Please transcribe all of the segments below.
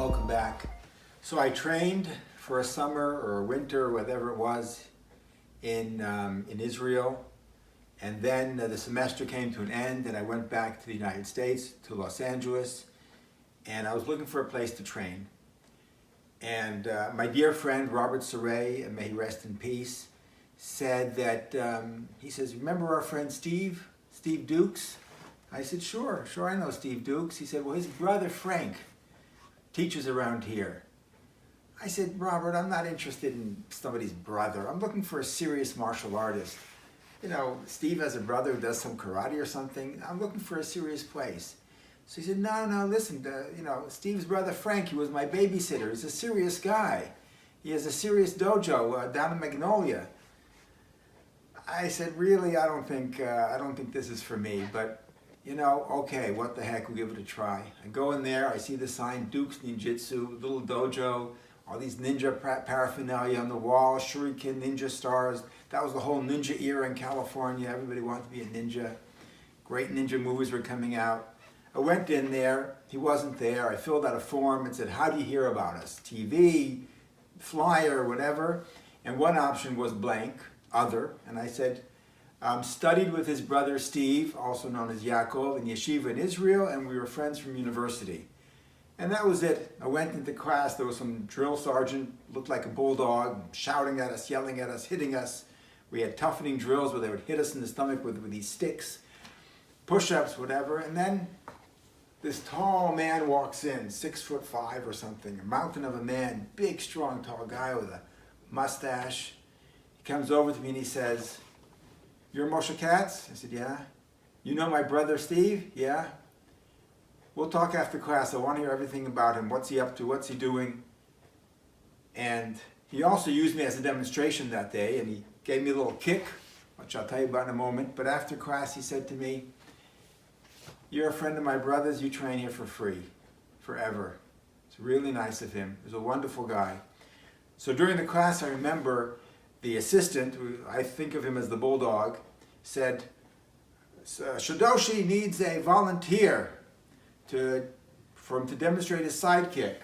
Welcome back. So I trained for a summer or a winter, whatever it was, in Israel, and then the semester came to an end, and I went back to the United States, to Los Angeles, and I was looking for a place to train. And my dear friend Robert Saray, and may he rest in peace, said that he says, "Remember our friend Steve Dukes?" I said, "Sure, I know Steve Dukes." He said, "Well, his brother Frank teaches around here." I said, "Robert, I'm not interested in somebody's brother. I'm looking for a serious martial artist. You know, Steve has a brother who does some karate or something. I'm looking for a serious place." So he said, no, listen, Steve's brother Frank, he was my babysitter. He's a serious guy. He has a serious dojo down in Magnolia. I said, "Really, I don't think this is for me, but okay, what the heck, we'll give it a try." I go in there, I see the sign, Duke's Ninjutsu, little dojo, all these ninja paraphernalia on the wall, shuriken, ninja stars. That was the whole ninja era in California. Everybody wanted to be a ninja. Great ninja movies were coming out. I went in there, he wasn't there. I filled out a form and said, "How do you hear about us? TV, flyer, whatever." And one option was blank, other. And I said, studied with his brother Steve, also known as Yaakov, in yeshiva in Israel, and we were friends from university. And that was it. I went into class, there was some drill sergeant, looked like a bulldog, shouting at us, yelling at us, hitting us. We had toughening drills where they would hit us in the stomach with these sticks, push-ups, whatever. And then this tall man walks in, 6'5" or something, a mountain of a man, big, strong, tall guy with a mustache. He comes over to me and he says, "You're Moshe Katz?" I said, "Yeah." "You know my brother Steve?" "Yeah." "We'll talk after class. I want to hear everything about him. What's he up to? What's he doing?" And he also used me as a demonstration that day, and he gave me a little kick, which I'll tell you about in a moment. But after class, he said to me, "You're a friend of my brother's. You train here for free, forever." It's really nice of him. He's a wonderful guy. So during the class, I remember the assistant, who I think of him as the bulldog, said, "Shidoshi needs a volunteer for him to demonstrate his sidekick."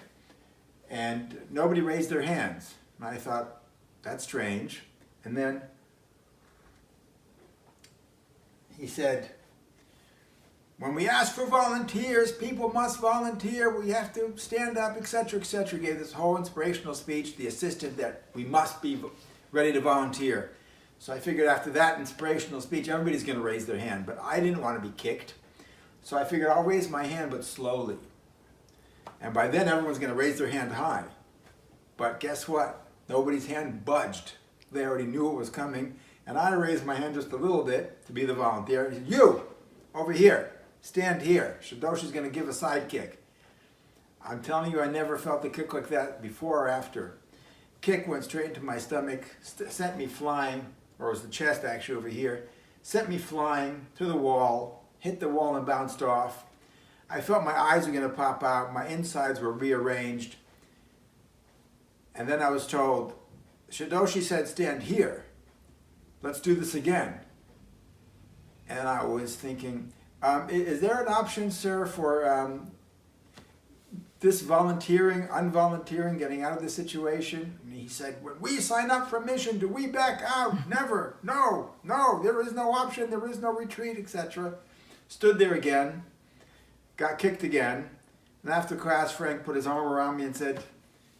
And nobody raised their hands. And I thought, that's strange. And then he said, "When we ask for volunteers, people must volunteer. We have to stand up, etc., etc." He gave this whole inspirational speech to the assistant that we must be ready to volunteer. So I figured after that inspirational speech, everybody's going to raise their hand. But I didn't want to be kicked. So I figured I'll raise my hand, but slowly. And by then, everyone's going to raise their hand high. But guess what? Nobody's hand budged. They already knew it was coming. And I raised my hand just a little bit to be the volunteer. He said, "You, over here, stand here. Shidoshi's going to give a sidekick." I'm telling you, I never felt a kick like that before or after. Kick went straight into my stomach, sent me flying, or it was the chest actually over here, sent me flying to the wall, hit the wall and bounced off. I felt my eyes were going to pop out, my insides were rearranged. And then I was told, "Shidoshi said stand here. Let's do this again." And I was thinking, is there an option, sir, for this volunteering, unvolunteering, getting out of the situation? And he said, "When we sign up for mission, do we back out? Never. No, there is no option, there is no retreat, etc." Stood there again, got kicked again, and after class, Frank put his arm around me and said,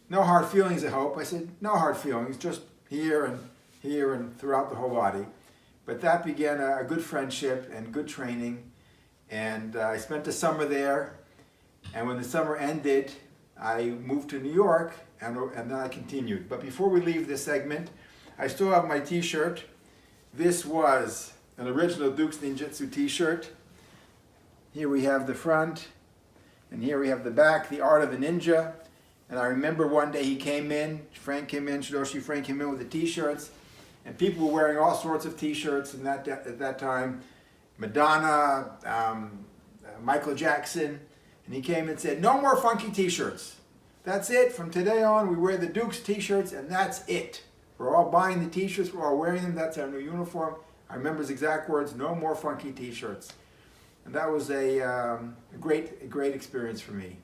"No hard feelings, I hope." I said, "No hard feelings, just here and throughout the whole body." But that began a good friendship and good training, and I spent the summer there. And when the summer ended, I moved to New York, and then I continued. But before we leave this segment, I still have my t-shirt. This was an original Duke's Ninjutsu t-shirt. Here we have the front, and here we have the back, the art of the ninja. And I remember one day Shidoshi Frank came in with the t-shirts, and people were wearing all sorts of t-shirts at that time. Madonna, Michael Jackson. And he came and said, "No more funky t-shirts. That's it. From today on, we wear the Duke's t-shirts, and that's it. We're all buying the t-shirts. We're all wearing them. That's our new uniform." I remember his exact words, "No more funky t-shirts." And that was a great experience for me.